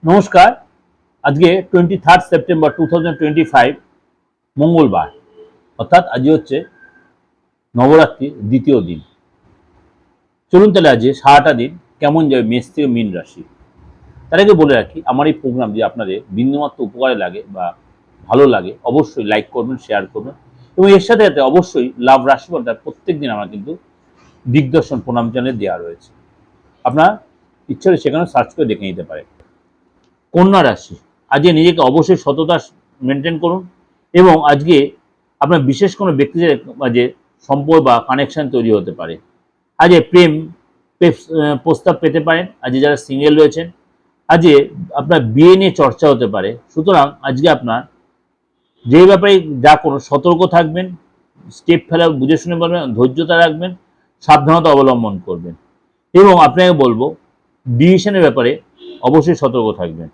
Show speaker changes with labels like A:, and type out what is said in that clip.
A: নমস্কার। আজকে 23 সেপ্টেম্বর 2025 মঙ্গলবার, অর্থাৎ আজকে হচ্ছে নবরাত্রির দ্বিতীয় দিন। চলুন তাহলে আজকে সারাটা দিন কেমন যাবে মেষ থেকে মীন রাশি। তার আগে বলে রাখি, আমার এই প্রোগ্রাম যদি আপনাদের বিন্দুমাত্র উপকারে লাগে বা ভালো লাগে অবশ্যই লাইক করবেন, শেয়ার করবেন এবং এর সাথে সাথে অবশ্যই লাভ রাশিফলটা প্রত্যেক দিন আমার কিন্তু দিগদর্শন প্রণাম চ্যানেলে দেওয়া রয়েছে। আপনার ইচ্ছা হলে সেখানে সার্চ করে দেখে নিতে পারেন। কন্যা রাশি, আজকে নিজেকে অবশ্যই সততা মেনটেন করুন এবং আজকে আপনার বিশেষ কোনো ব্যক্তিদের মাঝে সম্পর্ক বা কানেকশন তৈরি হতে পারে। আজকে প্রেম প্রস্তাব পেতে পারেন। আজকে যারা সিঙ্গেল রয়েছেন, আজকে আপনার বিয়ে নিয়ে চর্চা হতে পারে। সুতরাং আজকে আপনার যে ব্যাপারে যা কোনো সতর্ক থাকবেন, স্টেপ ফেলা বুঝে শুনে বলবেন, ধৈর্যতা রাখবেন, সাবধানতা অবলম্বন করবেন এবং আপনাকে বলবো ডিসিশনের ব্যাপারে অবশ্যই সতর্ক থাকবেন।